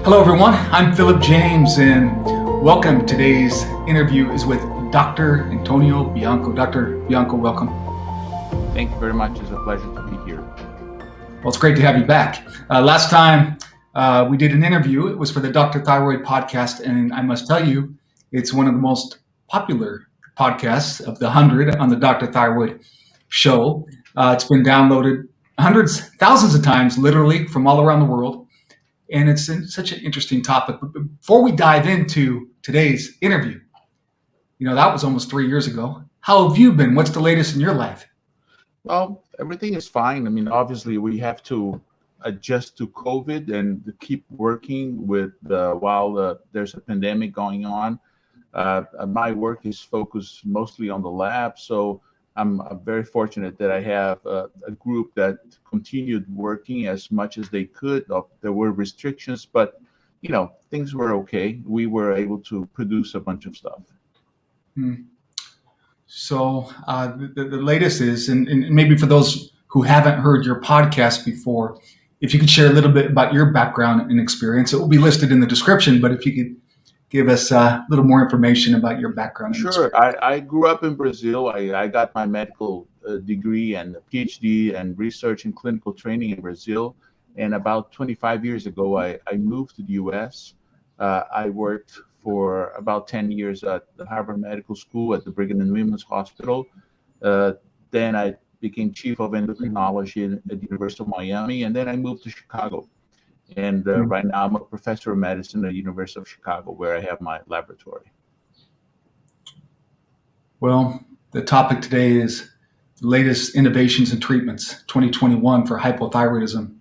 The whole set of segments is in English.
Hello everyone, I'm Philip James and welcome. Today's interview is with Dr. Antonio Bianco. Dr. Bianco, welcome. Thank you very much. It's a pleasure to be here. Well, it's great to have you back. Last time we did an interview, it was for the Dr. Thyroid podcast, and I must tell you, it's one of the most popular podcasts of the 100 on the Dr. Thyroid show. It's been downloaded hundreds, thousands of times, literally, from all around the world. And it's such an interesting topic. But before we dive into today's interview, that was almost 3 years ago. How have you been? What's the latest in your life? Well, everything is fine. I mean, obviously, we have to adjust to COVID and keep working with while there's a pandemic going on. My work is focused mostly on the lab, so I'm very fortunate that I have a group that continued working as much as they could. There were restrictions, but things were okay. We were able to produce a bunch of stuff. So the latest is, and maybe for those who haven't heard your podcast before, if you could share a little bit about your background and experience. It will be listed in the description, but if you could give us a little more information about your background. Sure. I grew up in Brazil. I got my medical degree and a PhD and research and clinical training in Brazil. And about 25 years ago, I moved to the US. I worked for about 10 years at the Harvard Medical School at the Brigham and Women's Hospital. Then I became chief of endocrinology at the University of Miami. And then I moved to Chicago. And right now I'm a professor of medicine at the University of Chicago, where I have my laboratory. Well, the topic today is the latest innovations and treatments, 2021 for hypothyroidism,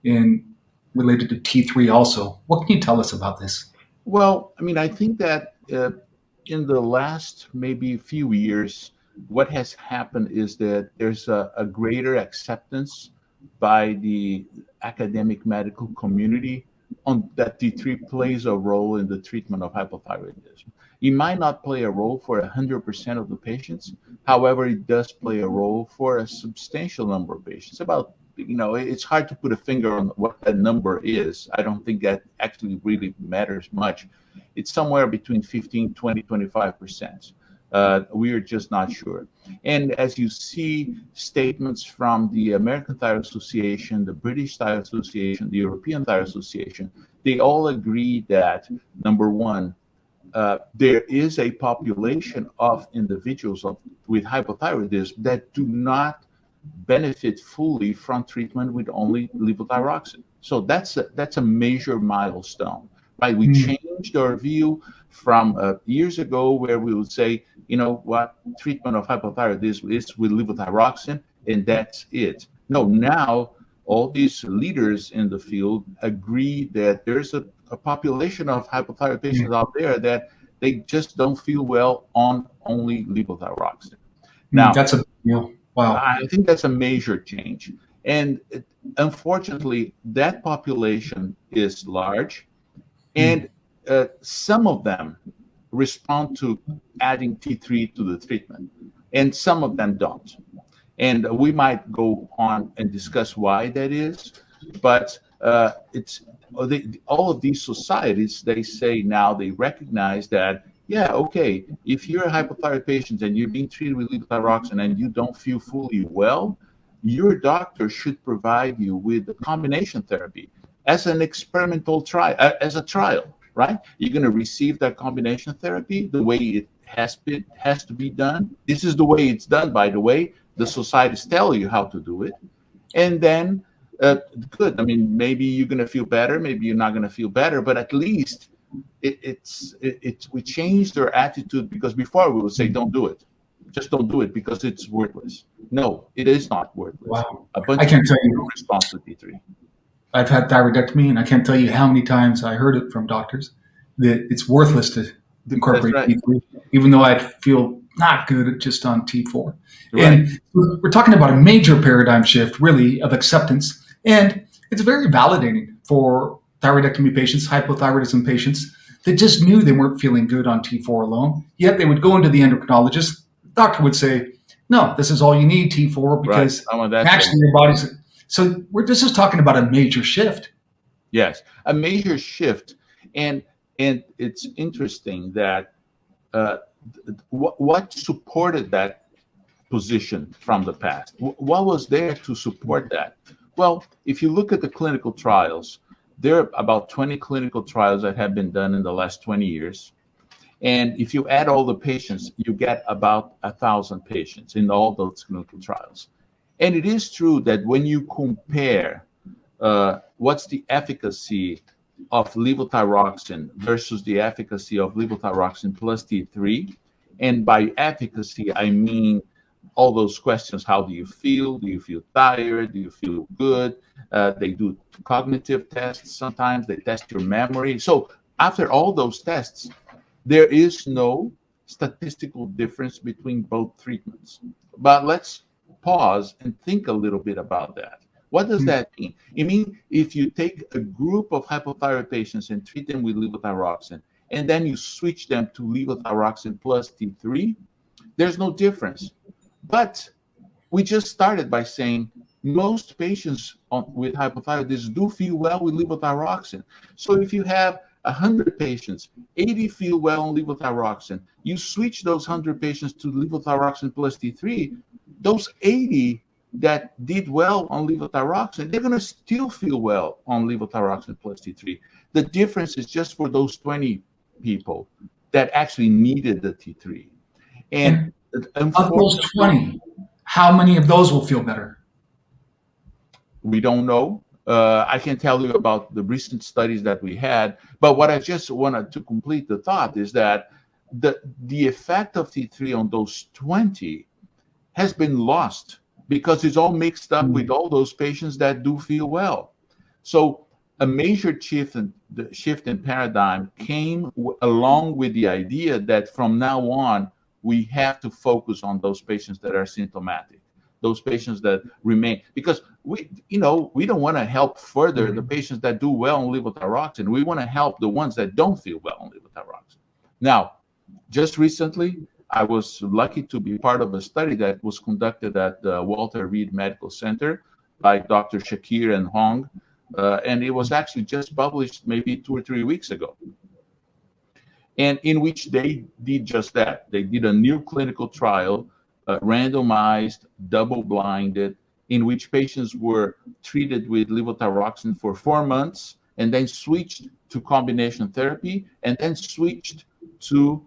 and related to T3 also. What can you tell us about this? Well, I mean, I think that in the last maybe few years, what has happened is that there's a greater acceptance by the academic medical community on that T3 plays a role in the treatment of hypothyroidism. It might not play a role for 100% of the patients. However, it does play a role for a substantial number of patients. It's hard to put a finger on what that number is. I don't think that actually really matters much. It's somewhere between 15, 20, 25%. We are just not sure. And as you see statements from the American Thyroid Association, the British Thyroid Association, the European Thyroid Association, they all agree that, number one, there is a population of individuals with hypothyroidism that do not benefit fully from treatment with only levothyroxine. So that's a major milestone, right? We changed our view from years ago where we would say, treatment of hypothyroidism is with levothyroxine, and that's it. No, now all these leaders in the field agree that there's a population of hypothyroid patients out there that they just don't feel well on only levothyroxine. Now, that's a deal. Wow. I think that's a major change. And unfortunately, that population is large, and some of them respond to adding T3 to the treatment, and some of them don't. And we might go on and discuss why that is, but all of these societies, they say now they recognize that, if you're a hypothyroid patient and you're being treated with levothyroxine and you don't feel fully well, your doctor should provide you with a combination therapy as an experimental trial, as a trial. Right? You're going to receive that combination therapy the way it has to be done. This is the way it's done, by the way. The societies tell you how to do it. And then, good. I mean, maybe you're going to feel better. Maybe you're not going to feel better. But at least we changed their attitude, because before we would say, don't do it. Just don't do it because it's worthless. No, it is not worthless. Wow. A bunch I can't of tell people you. respond to T3. I've had thyroidectomy, and I can't tell you how many times I heard it from doctors that it's worthless to incorporate T3, even though I feel not good just on T4. Right. And we're talking about a major paradigm shift, really, of acceptance. And it's very validating for thyroidectomy patients, hypothyroidism patients, that just knew they weren't feeling good on T4 alone. Yet they would go into the endocrinologist. The doctor would say, no, this is all you need, T4, because actually your body's... So this is talking about a major shift. Yes, a major shift, and it's interesting that uh, what supported that position from the past. What was there to support that? Well, if you look at the clinical trials, there are about 20 clinical trials that have been done in the last 20 years. And if you add all the patients, you get about 1,000 patients in all those clinical trials. And it is true that when you compare what's the efficacy of levothyroxine versus the efficacy of levothyroxine plus T3, and by efficacy, I mean all those questions. How do you feel? Do you feel tired? Do you feel good? They do cognitive tests sometimes. They test your memory. So after all those tests, there is no statistical difference between both treatments. But let's pause and think a little bit about that. What does that mean? It means if you take a group of hypothyroid patients and treat them with levothyroxine, and then you switch them to levothyroxine plus T3, there's no difference. But we just started by saying most patients with hypothyroidism do feel well with levothyroxine. So if you have 100 patients, 80 feel well on levothyroxine, you switch those 100 patients to levothyroxine plus T3, those 80 that did well on levothyroxine, they're going to still feel well on levothyroxine plus T3. The difference is just for those 20 people that actually needed the T3. And And of those unfortunately, 20, how many of those will feel better? we don't know. I can tell you about the recent studies that we had, but what I just wanted to complete the thought is that the effect of T3 on those 20 has been lost because it's all mixed up with all those patients that do feel well. So a major shift in the shift in paradigm came along with the idea that from now on we have to focus on those patients that are symptomatic, those patients that remain, because we don't want to help further the patients that do well on levothyroxine. We want to help the ones that don't feel well on levothyroxine. Now, just recently, I was lucky to be part of a study that was conducted at the Walter Reed Medical Center by Dr. Shakir and Hong, and it was actually just published maybe 2 or 3 weeks ago, and in which they did just that. They did a new clinical trial, randomized, double-blinded, in which patients were treated with levothyroxine for 4 months and then switched to combination therapy and then switched to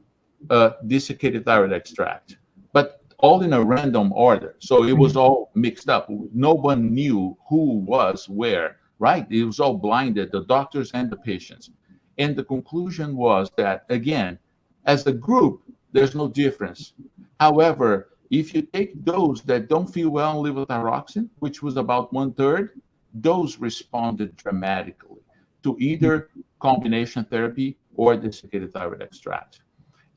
desiccated thyroid extract, but all in a random order. So it was all mixed up. No one knew who was where, right? It was all blinded, the doctors and the patients. And the conclusion was that, again, as a group, there's no difference. However, if you take those that don't feel well on levothyroxine, which was about 1/3, those responded dramatically to either combination therapy or desiccated thyroid extract,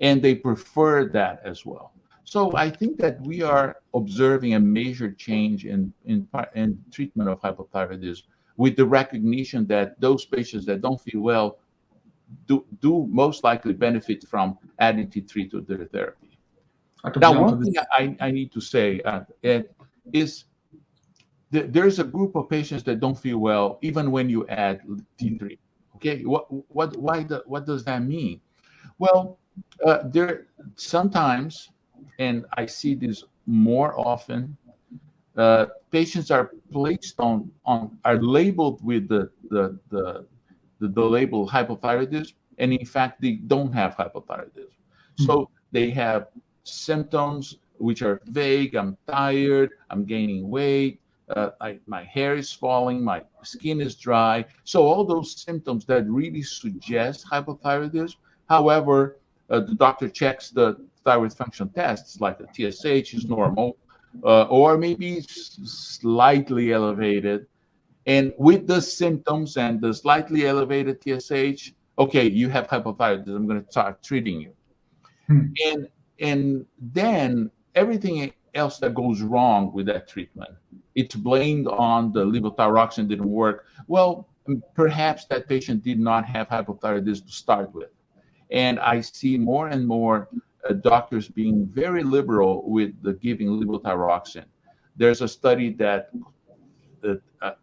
and they prefer that as well. So I think that we are observing a major change in treatment of hypothyroidism, with the recognition that those patients that don't feel well do most likely benefit from adding T3 to their therapy. Dr. Now, Bianco, one thing I need to say is there's a group of patients that don't feel well even when you add T3. Okay, what does that mean? Well, there sometimes, and I see this more often, patients are placed on are labeled with the label hypothyroidism, and in fact they don't have hypothyroidism. So they have symptoms which are vague. I'm tired, I'm gaining weight, my hair is falling, my skin is dry. So all those symptoms that really suggest hypothyroidism. However, the doctor checks the thyroid function tests, like the TSH is normal, or maybe slightly elevated. And with the symptoms and the slightly elevated TSH, okay, you have hypothyroidism. I'm going to start treating you. And and then everything else that goes wrong with that treatment, it's blamed on the levothyroxine didn't work. Well, perhaps that patient did not have hypothyroidism to start with. And I see more and more doctors being very liberal with the giving levothyroxine. There's a study that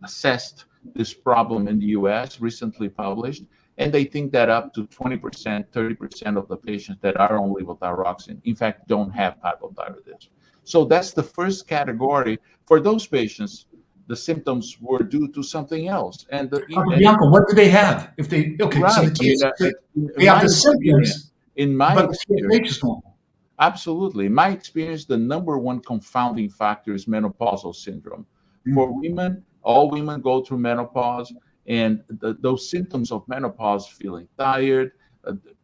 assessed this problem in the US, recently published, and they think that up to 20%, 30% of the patients that are on levothyroxine, in fact, don't have hypothyroidism. So that's the first category. For those patients, the symptoms were due to something else. Bianco, what do they have? If they so the Right. I mean, TSH, in they have my the experience, symptoms, in my but the TSH experience, is normal. absolutely. In my experience, the number one confounding factor is menopausal syndrome. For Mm. women, all women go through menopause, and those symptoms of menopause, feeling tired,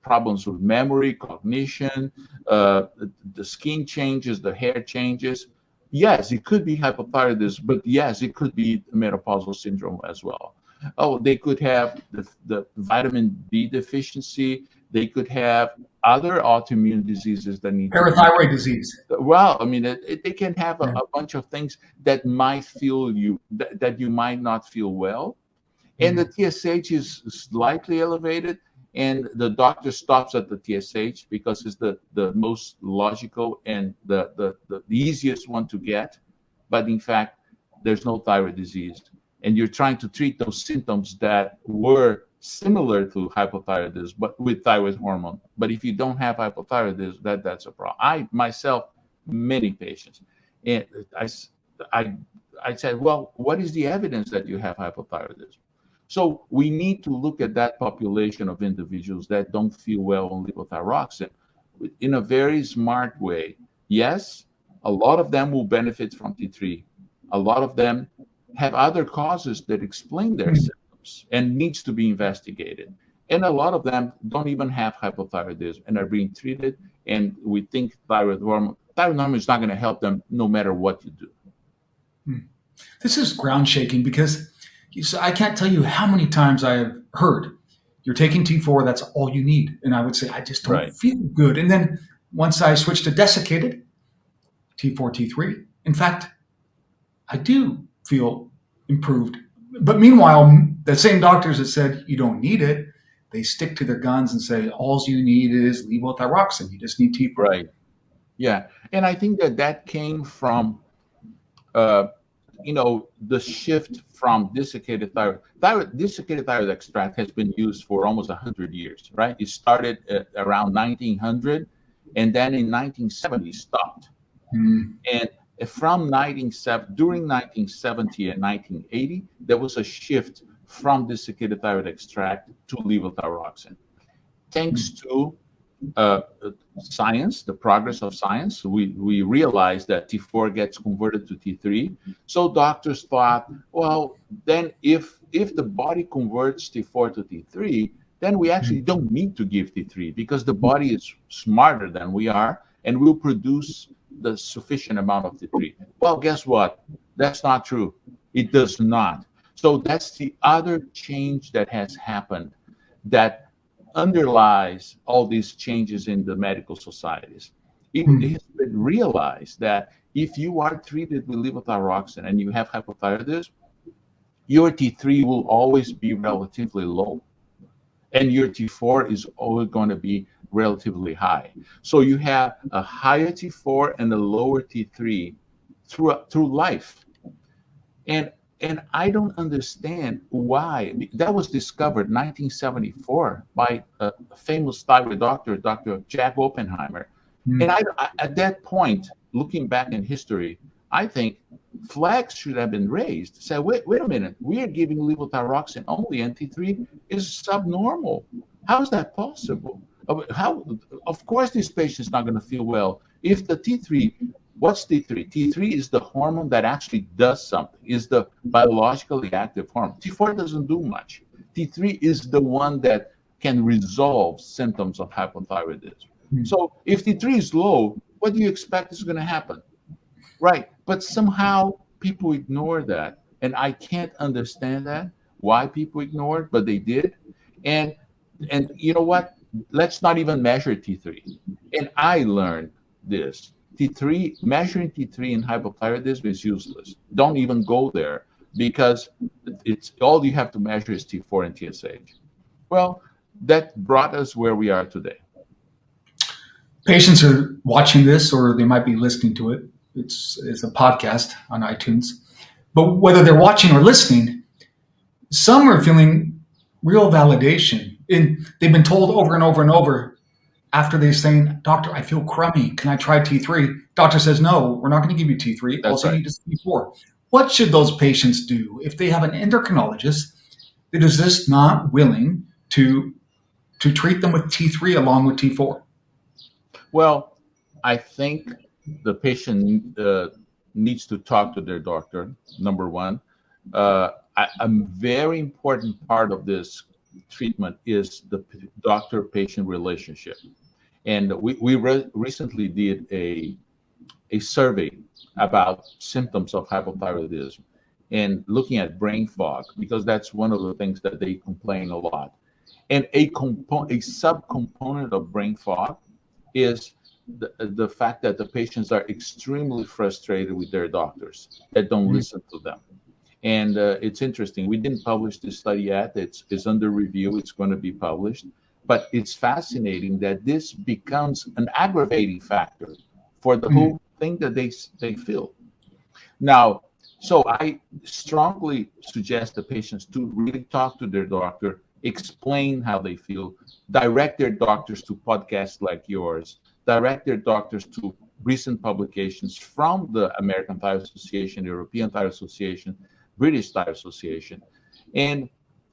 problems with memory, cognition, the skin changes, the hair changes. Yes, it could be hypothyroidism, but yes, it could be menopausal syndrome as well. Oh, they could have the vitamin B deficiency. They could have other autoimmune diseases that need to be Parathyroid disease. well. I mean, they can have Yeah. a bunch of things that might feel that you might not feel well, and the Mm. TSH is slightly elevated, and the doctor stops at the TSH because it's the most logical and the easiest one to get. But in fact, there's no thyroid disease, and you're trying to treat those symptoms that were similar to hypothyroidism, but with thyroid hormone. But if you don't have hypothyroidism, that's a problem. I myself, many patients, and I, I said, well, what is the evidence that you have hypothyroidism? So we need to look at that population of individuals that don't feel well on levothyroxine in a very smart way. Yes, a lot of them will benefit from T3. A lot of them have other causes that explain their Mm. symptoms and needs to be investigated. And a lot of them don't even have hypothyroidism and are being treated. And we think thyroid hormone is not going to help them no matter what you do. Mm. This is ground shaking because I can't tell you how many times I have heard you're taking T4, that's all you need. And I would say, I just don't Right. feel good. And then once I switched to desiccated, T4, T3, in fact, I do feel improved. But meanwhile, the same doctors that said you don't need it, they stick to their guns and say, all you need is levothyroxine. You just need T4. Right. Yeah. And I think that came from uh, the shift from desiccated thyroid extract has been used for almost 100 years, right? It started around 1900, and then in 1970 stopped. Mm. And from during 1970 and 1980, there was a shift from desiccated thyroid extract to levothyroxine. Thanks Mm. to uh, science, the progress of science, we realized that T4 gets converted to T3. So doctors thought, well, then if the body converts T4 to T3, then we actually Mm. don't need to give T3 because the body is smarter than we are and will produce the sufficient amount of T3. Well, guess what? That's not true. It does not. So that's the other change that has happened that underlies all these changes in the medical societies. It Mm. has been realized that if you are treated with levothyroxine and you have hypothyroidism, your T3 will always be relatively low, and your T4 is always going to be relatively high. So you have a higher T4 and a lower T3 through life. And I don't understand why. That was discovered 1974 by a famous thyroid doctor, Dr. Jack Oppenheimer. And Mm. at that point, looking back in history, I think flags should have been raised. Say, wait a minute, we are giving levothyroxine only, and T3 is subnormal. How is that possible? How? Of course, this patient is not going to feel well if the T3. What's T3? T3 is the hormone that actually does something, is the biologically active hormone. T4 doesn't do much. T3 is the one that can resolve symptoms of hypothyroidism. Mm. So if T3 is low, what do you expect is going to happen? Right. But somehow people ignore that. And I can't understand that, why people ignore it, but they did. And you know what? Let's not even measure T3. And I learned this. T3, measuring T3 in hypothyroidism is useless. Don't even go there because it's all you have to measure is T4 and TSH. Well, that brought us where we are today. Patients are watching this, or they might be listening to it. It's a podcast on iTunes. But whether they're watching or listening, some are feeling real validation. And they've been told over and over and over after they're saying, "Doctor, I feel crummy. Can I try T3?" Doctor says, "No, we're not going to give you T3. All That's you right. need is T4." What should those patients do if they have an endocrinologist that is just not willing to treat them with T3 along with T4? Well, I think the patient needs to talk to their doctor, number one. A very important part of this treatment is the doctor-patient relationship. And we recently did a survey about symptoms of hypothyroidism and looking at brain fog, because that's one of the things that they complain a lot. And a subcomponent of brain fog is the fact that the patients are extremely frustrated with their doctors that don't listen to them. And it's interesting. We didn't publish this study yet. It's under review. It's going to be published. But it's fascinating that this becomes an aggravating factor for the whole thing that they feel. Now, so I strongly suggest the patients to really talk to their doctor, explain how they feel, direct their doctors to podcasts like yours, direct their doctors to recent publications from the American Thyroid Association, the European Thyroid Association, British Thyroid Association. And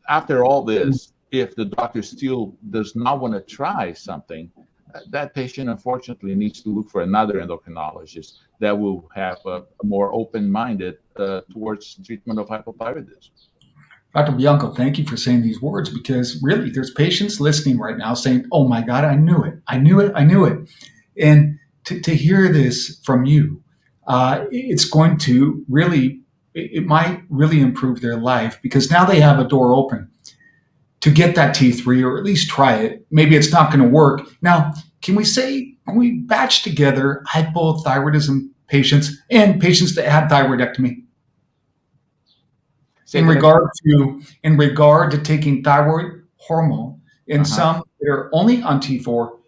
after all this, if the doctor still does not want to try something, that patient unfortunately needs to look for another endocrinologist that will have a more open-minded towards treatment of hypothyroidism. Dr. Bianco, thank you for saying these words, because really there's patients listening right now saying, "Oh my God, I knew it. I knew it. I knew it." And to hear this from you, it's going to really, it might really improve their life, because now they have a door open to get that T3 or at least try it. Maybe it's not going to work. Now, can we batch together hypothyroidism patients and patients that had thyroidectomy Say that again. in regard to taking thyroid hormone, and Uh-huh. some that are only on T4?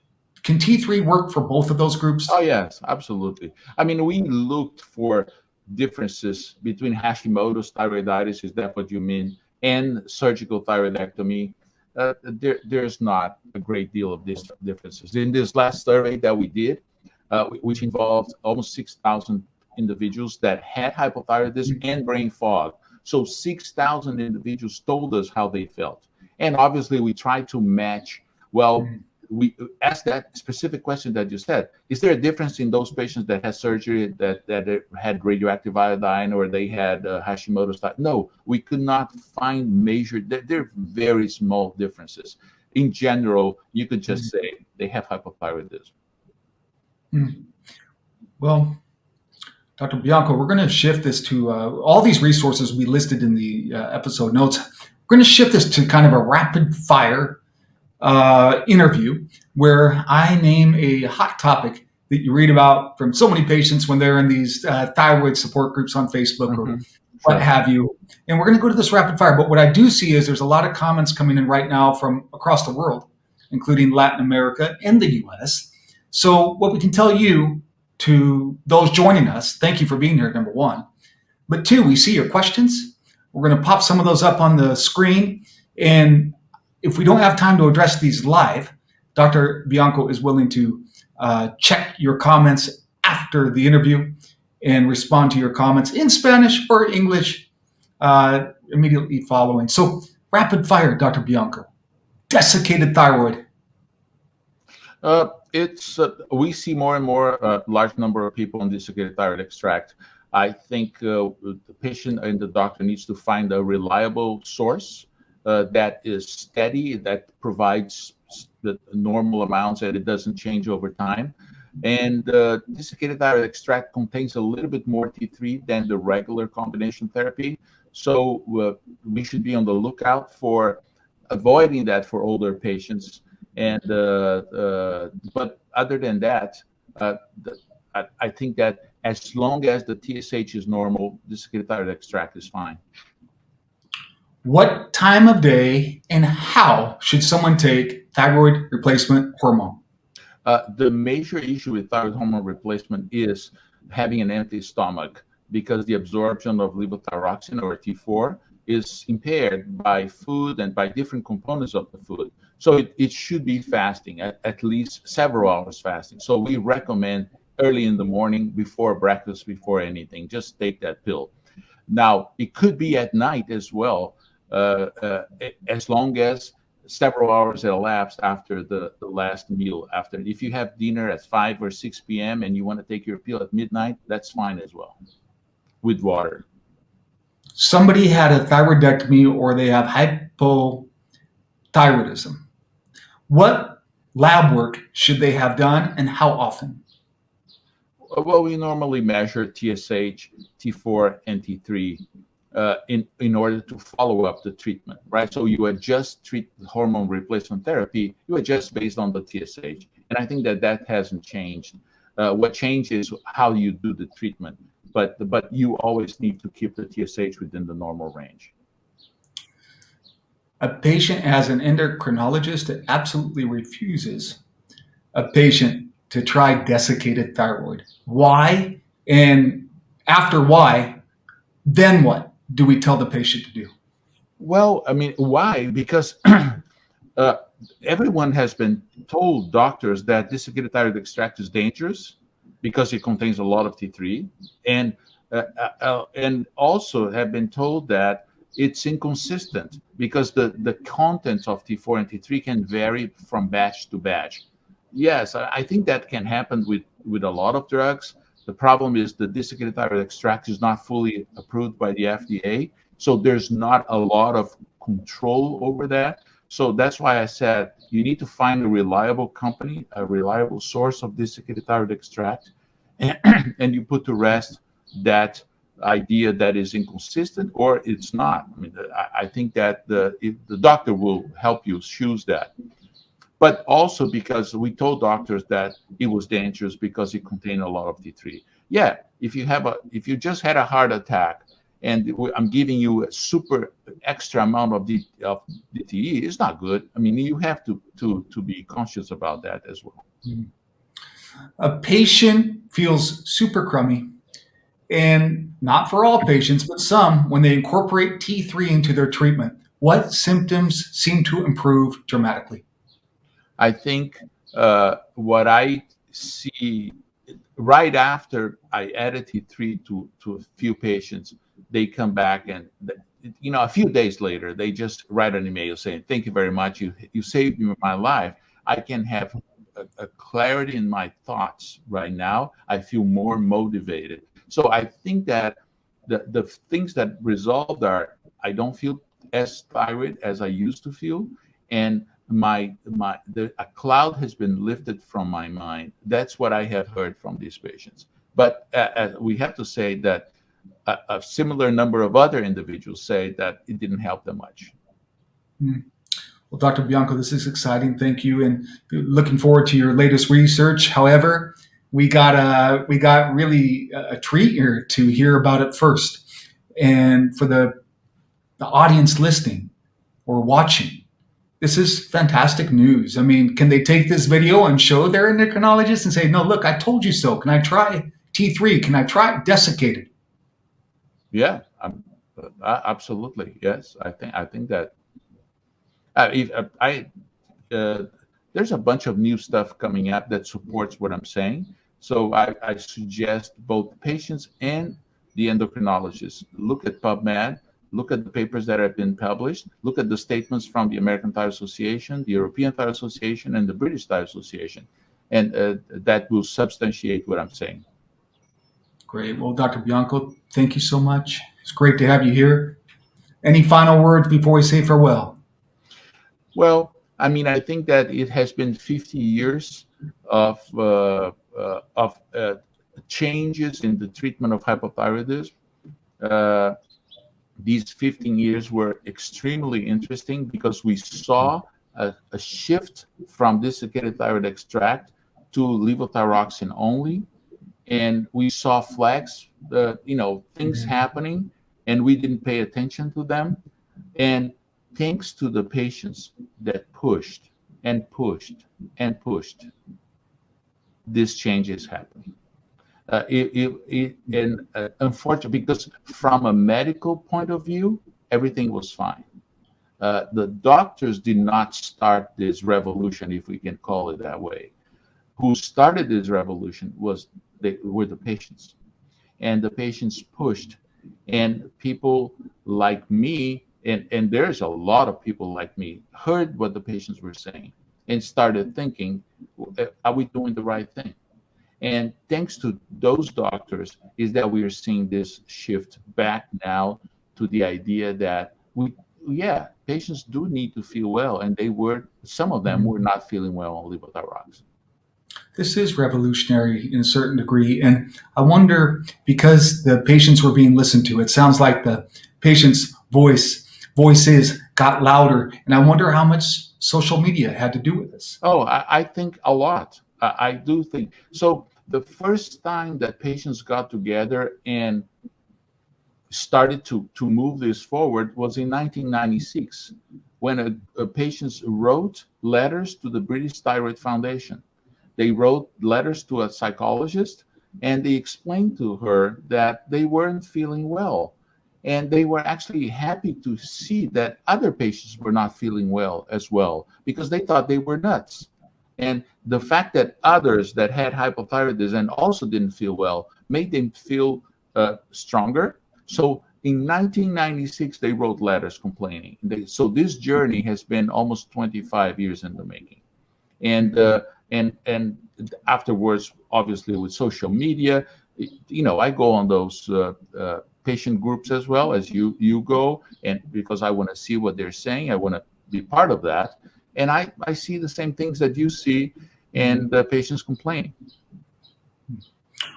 Can T3 work for both of those Oh, groups? yes, absolutely. I mean, we looked for differences between Hashimoto's thyroiditis, is that what you mean, and surgical thyroidectomy. There's not a great deal of these differences. In this last survey that we did, which involved almost 6,000 individuals that had hypothyroidism and brain fog. So 6,000 individuals told us how they felt. And obviously, we tried to match, well, we asked that specific question that you said. Is there a difference in those patients that had surgery, that had radioactive iodine, or they had Hashimoto's? No, we could not find major. They're very small differences. In general, you could just say they have hypothyroidism. Well, Dr. Bianco, we're going to shift this to all these resources we listed in the episode notes. We're going to shift this to kind of a rapid fire interview where I name a hot topic that you read about from so many patients when they're in these thyroid support groups on Facebook or what have you. And we're going to go to this rapid fire. But what I do see is there's a lot of comments coming in right now from across the world, including Latin America and the US. So what we can tell you, to those joining us, thank you for being here, number one. But two, we see your questions. We're going to pop some of those up on the screen. And if we don't have time to address these live, Dr. Bianco is willing to check your comments after the interview and respond to your comments in Spanish or English immediately following. So, rapid fire, Dr. Bianco. Desiccated thyroid. It's we see more and more large number of people on desiccated thyroid extract. I think the patient and the doctor needs to find a reliable source that is steady, that provides the normal amounts, and it doesn't change over time. And desiccated thyroid extract contains a little bit more T3 than the regular combination therapy. So we should be on the lookout for avoiding that for older patients. And but other than that, uh, I think that as long as the TSH is normal, desiccated thyroid extract is fine. What time of day and how should someone take thyroid replacement hormone? The major issue with thyroid hormone replacement is having an empty stomach, because the absorption of levothyroxine or T4 is impaired by food and by different components of the food. So it should be fasting, at least several hours fasting. So we recommend early in the morning, before breakfast, before anything, just take that pill. Now, it could be at night as well, as long as several hours elapsed after the last meal. After, if you have dinner at 5 or 6 p.m. and you want to take your pill at midnight, that's fine as well, with water. Somebody had a thyroidectomy or they have hypothyroidism. What lab work should they have done and how often? Well, we normally measure TSH, T4, and T3 in order to follow up the treatment, right? So you adjust hormone replacement therapy, you adjust based on the TSH. And I think that hasn't changed. What changes is how you do the treatment, but you always need to keep the TSH within the normal range. A patient has an endocrinologist that absolutely refuses a patient to try desiccated thyroid. Why? And after why, then what do we tell the patient to do? Well, I mean, why? Because uh, everyone has been told, doctors, that desiccated thyroid extract is dangerous because it contains a lot of T3, and and also have been told that it's inconsistent because the contents of T4 and T3 can vary from batch to batch. Yes, I think that can happen with a lot of drugs. The problem is the desiccated thyroid extract is not fully approved by the FDA, so there's not a lot of control over that. So that's why I said you need to find a reliable company, a reliable source of desiccated thyroid extract, and, and you put to rest that idea that is inconsistent or it's not. I mean, I think that the doctor will help you choose that. But also because we told doctors that it was dangerous because it contained a lot of T3. Yeah, if you just had a heart attack and I'm giving you a super extra amount of DTE, it's not good. I mean, you have to be conscious about that as well. A patient feels super crummy, and not for all patients, but some, when they incorporate T3 into their treatment. What symptoms seem to improve dramatically? I think what I see right after I added T3 to a few patients, they come back and a few days later they just write an email saying, "Thank you very much. You saved me my life. I can have a clarity in my thoughts right now. I feel more motivated." So I think that the things that resolved are I don't feel as thyroid as I used to feel, and a cloud has been lifted from my mind. That's what I have heard from these patients. But we have to say that a similar number of other individuals say that it didn't help them much. Hmm. Well, Dr. Bianco, this is exciting. Thank you, and looking forward to your latest research. However, we got really a treat here to hear about it first, and for the audience listening or watching, this is fantastic news. I mean, can they take this video and show their endocrinologist and say, "No, look, I told you so. Can I try T3? Can I try desiccated?" Yeah, absolutely. Yes, I think that if, uh, there's a bunch of new stuff coming up that supports what I'm saying. So I suggest both patients and the endocrinologists look at PubMed, look at the papers that have been published, look at the statements from the American Thyroid Association, the European Thyroid Association, and the British Thyroid Association, and that will substantiate what I'm saying. Great. Well, Dr. Bianco, thank you so much. It's great to have you here. Any final words before we say farewell? Well, I mean, I think that it has been 50 years of changes in the treatment of hypothyroidism. Uh, these 15 years were extremely interesting because we saw a shift from desiccated thyroid extract to levothyroxine only, and we saw flags, things happening, and we didn't pay attention to them. And thanks to the patients that pushed and pushed and pushed, this change is happening. And unfortunately, because from a medical point of view, everything was fine. The doctors did not start this revolution, if we can call it that way. Who started this revolution were the patients, and the patients pushed, and people like me, and there's a lot of people like me, heard what the patients were saying and started thinking, are we doing the right thing? And thanks to those doctors is that we are seeing this shift back now to the idea that yeah, patients do need to feel well, and some of them were not feeling well on levothyroxine. This is revolutionary in a certain degree. And I wonder, because the patients were being listened to, it sounds like the patient's voices got louder. And I wonder how much social media had to do with this. Oh, I think a lot. I do think so. The first time that patients got together and started to move this forward was in 1996, when patients wrote letters to the British Thyroid Foundation. They wrote letters to a psychologist, and they explained to her that they weren't feeling well. And they were actually happy to see that other patients were not feeling well as well, because they thought they were nuts. And the fact that others that had hypothyroidism and also didn't feel well made them feel stronger. So in 1996, they wrote letters complaining. So this journey has been almost 25 years in the making. And and afterwards, obviously, with social media, I go on those patient groups as well as you go, and because I want to see what they're saying, I want to be part of that, and I see the same things that you see, and the patients complaining.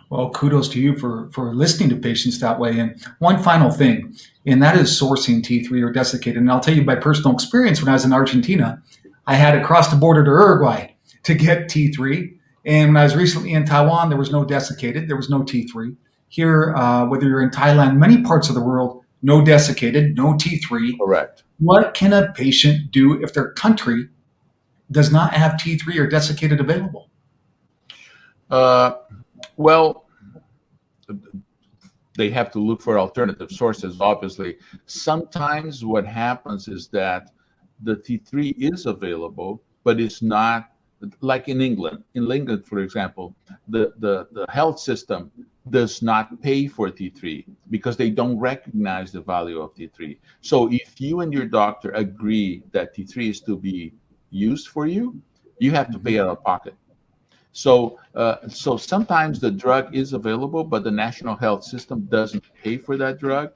Well, kudos to you for listening to patients that way. And one final thing, and that is sourcing T3 or desiccated. And I'll tell you by personal experience, when I was in Argentina, I had to cross the border to Uruguay to get T3. And when I was recently in Taiwan, there was no desiccated, there was no T3. Here, whether you're in Thailand, many parts of the world, no desiccated, no T3. Correct. What can a patient do if their country does not have T3 or desiccated available? Well, they have to look for alternative sources, obviously. Sometimes what happens is that the T3 is available, but it's not like in England. In England, for example, the health system does not pay for T3 because they don't recognize the value of T3. So if you and your doctor agree that T3 is to be used for you, you have to pay out of pocket. So sometimes the drug is available, but the national health system doesn't pay for that drug.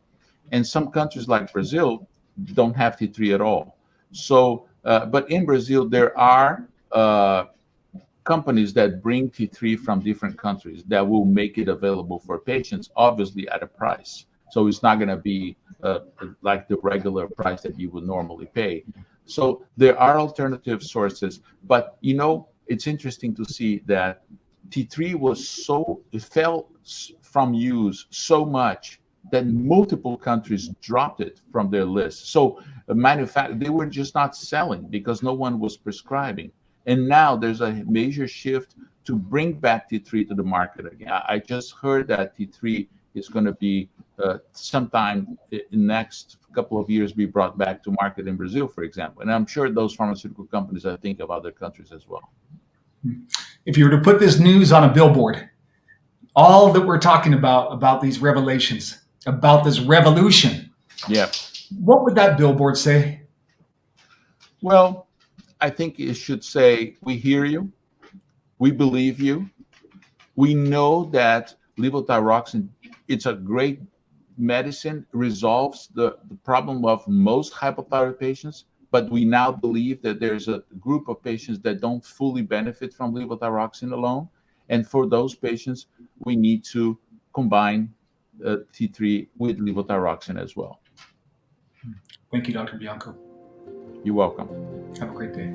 And some countries like Brazil don't have T3 at all. So, but in Brazil, there are companies that bring T3 from different countries that will make it available for patients, obviously at a price. So it's not going to be like the regular price that you would normally pay. So there are alternative sources, but it's interesting to see that T3 it fell from use so much that multiple countries dropped it from their list. So they were just not selling because no one was prescribing. And now there's a major shift to bring back T3 to the market again. I just heard that T3 is going to be sometime in the next couple of years be brought back to market in Brazil, for example. And I'm sure those pharmaceutical companies are thinking of other countries as well. If you were to put this news on a billboard, all that we're talking about these revelations, about this revolution, yeah, what would that billboard say? Well, I think it should say, we hear you, we believe you, we know that levothyroxine, it's a great medicine, resolves the problem of most hypothyroid patients, but we now believe that there's a group of patients that don't fully benefit from levothyroxine alone. And for those patients, we need to combine T3 with levothyroxine as well. Thank you, Dr. Bianco. You're welcome. Have a great day.